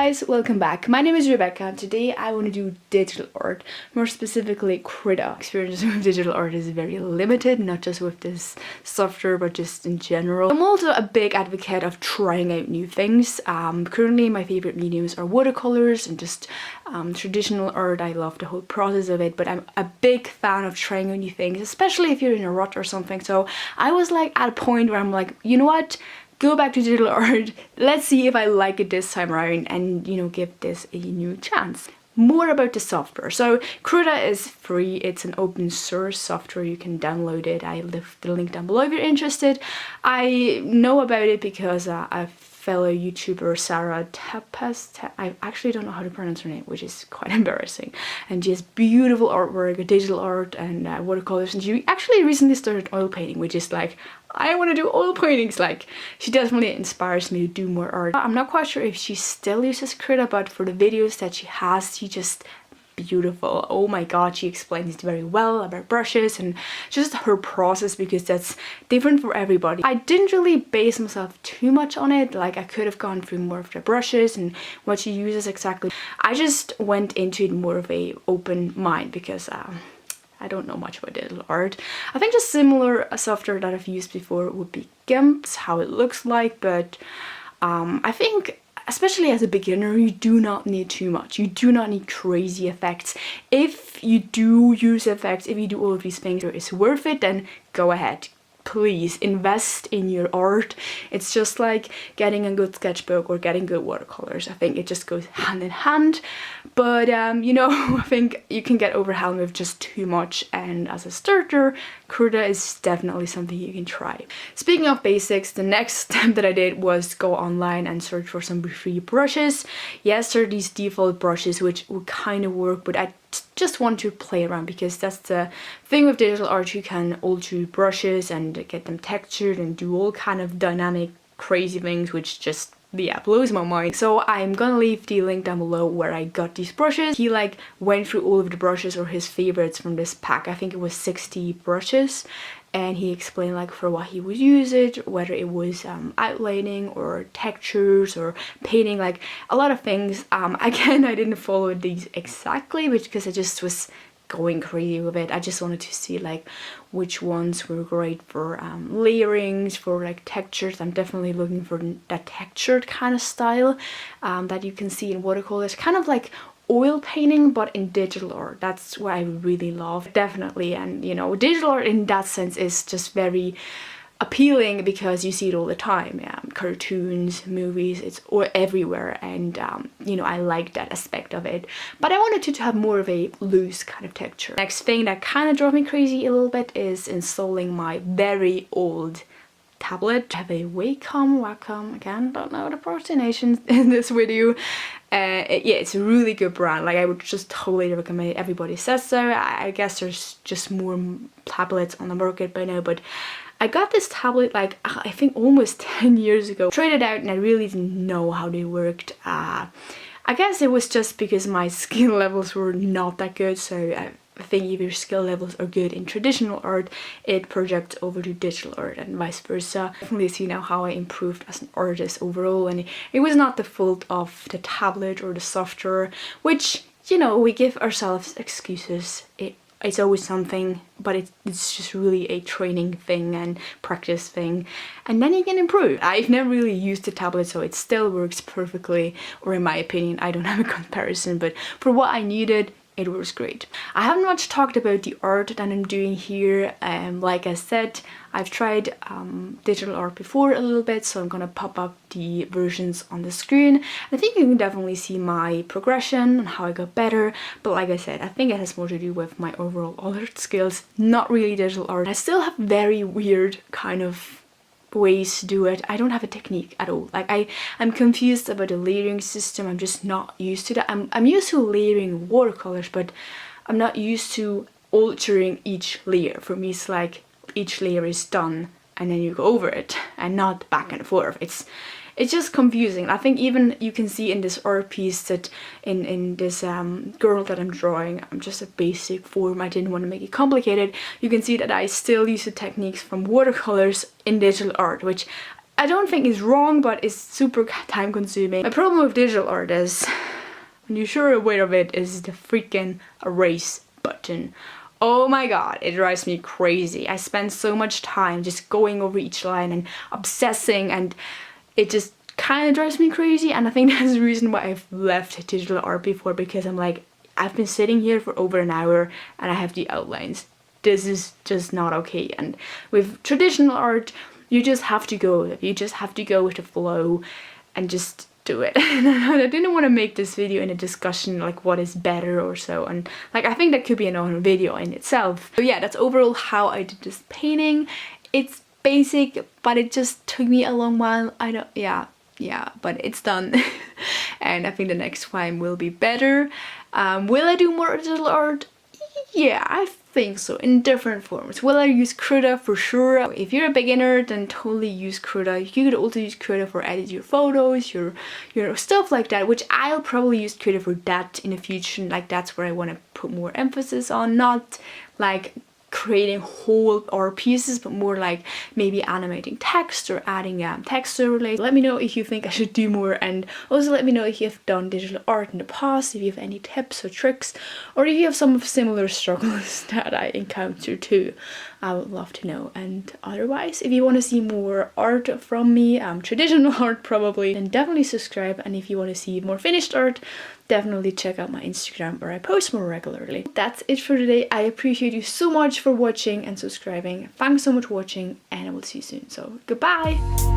guys, welcome back. My name is Rebecca and today I want to do digital art, more specifically Krita. Experience with digital art is very limited, not just with this software but just in general. I'm also a big advocate of trying out new things. Currently my favorite mediums are watercolors and just traditional art. I love the whole process of it, but I'm a big fan of trying out new things, especially if you're in a rut or something. So I was like at a point where I'm like, you know what? Go back to digital art, let's see if I like it this time around and, you know, give this a new chance. More about the software. So Krita is free, it's an open source software, you can download it. I left the link down below if you're interested. I know about it because a fellow YouTuber, Sarah Tapas, I actually don't know how to pronounce her name, which is quite embarrassing. And she has beautiful artwork, digital art and watercolors, and she actually recently started oil painting, which is like, I want to do oil paintings. Like, she definitely inspires me to do more art. I'm not quite sure if she still uses Krita, but for the videos that she has, she just beautiful. Oh my god, she explains it very well about brushes and just her process, because that's different for everybody. I didn't really base myself too much on it, like I could have gone through more of the brushes and what she uses exactly. I just went into it more of a open mind because I don't know much about digital art. I think just similar software that I've used before would be GIMP, how it looks like, but I think especially as a beginner, you do not need too much. You do not need crazy effects. If you do use effects, if you do all of these things, it's worth it, then go ahead. Please invest in your art. It's just like getting a good sketchbook or getting good watercolors. I think it just goes hand in hand. But you know, I think you can get overwhelmed with just too much, and as a starter, Krita is definitely something you can try. Speaking of basics, the next step that I did was go online and search for some free brushes. Yes, there are these default brushes which would kind of work, but I just want to play around because that's the thing with digital art. You can alter brushes and get them textured and do all kind of dynamic crazy things, which just blows my mind. So I'm gonna leave the link down below where I got these brushes. He like went through all of the brushes or his favorites from this pack. I think it was 60 brushes, and he explained like for what he would use it, whether it was outlining or textures or painting, like a lot of things. Again, I didn't follow these exactly because I just was going crazy with it. I just wanted to see like which ones were great for layerings, for like textures. I'm definitely looking for that textured kind of style that you can see in watercolors, kind of like oil painting but in digital art. That's what I really love, definitely. And you know, digital art in that sense is just very appealing because you see it all the time. Cartoons, movies, it's all everywhere, and you know, I like that aspect of it, but I wanted to have more of a loose kind of texture. Next thing that kind of drove me crazy a little bit is installing my very old tablet. I have a Wacom, again, don't know the pronunciation in this video. Yeah, it's a really good brand. Like, I would just totally recommend it. Everybody says so. I guess there's just more tablets on the market by now, but I got this tablet like I think almost 10 years ago. Tried it out and I really didn't know how they worked. I guess it was just because my skill levels were not that good, so I think if your skill levels are good in traditional art, it projects over to digital art and vice versa. Definitely see now how I improved as an artist overall, and it was not the fault of the tablet or the software, which, you know, we give ourselves excuses. It's always something, but it's just really a training thing and practice thing, and then you can improve. I've never really used the tablet, so it still works perfectly, or in my opinion, I don't have a comparison, but for what I needed, it was great. I haven't much talked about the art that I'm doing here. Like I said, I've tried digital art before a little bit, so I'm gonna pop up the versions on the screen. I think you can definitely see my progression and how I got better, but like I said, I think it has more to do with my overall art skills, not really digital art. I still have very weird kind of ways to do it. I don't have a technique at all. Like I'm confused about the layering system. I'm just not used to that. I'm used to layering watercolors, but I'm not used to altering each layer. For me, it's like each layer is done and then you go over it and not back and forth. It's just confusing. I think even you can see in this art piece that in this girl that I'm drawing, I'm just a basic form. I didn't want to make it complicated. You can see that I still use the techniques from watercolors in digital art, which I don't think it's wrong, but it's super time consuming. My problem with digital art is, and you're sure aware of it, is the freaking erase button. Oh my god, it drives me crazy. I spend so much time just going over each line and obsessing, and it just kind of drives me crazy. And I think that's the reason why I've left digital art before, because I'm like, I've been sitting here for over an hour and I have the outlines. This is just not okay. And with traditional art, you just have to go with it. You just have to go with the flow and just do it. And I didn't want to make this video in a discussion like what is better or so, and like I think that could be another video in itself. So yeah, that's overall how I did this painting. It's basic, but it just took me a long while. I don't, yeah, but it's done. And I think the next time will be better. Will I do more digital art? Yeah, I think so, in different forms. Will I use Krita? For sure. If you're a beginner, then totally use Krita. You could also use Krita for editing your photos, your stuff like that, which I'll probably use Krita for that in the future. Like that's where I want to put more emphasis on, not like creating whole art pieces, but more like maybe animating text or adding texture related. Let me know if you think I should do more, and also let me know if you've done digital art in the past, if you have any tips or tricks, or if you have some similar struggles that I encountered too. I would love to know. And otherwise, if you want to see more art from me, traditional art probably, then definitely subscribe. And if you want to see more finished art, definitely check out my Instagram where I post more regularly. That's it for today. I appreciate you so much for watching and subscribing. Thanks so much for watching, and I will see you soon. So goodbye!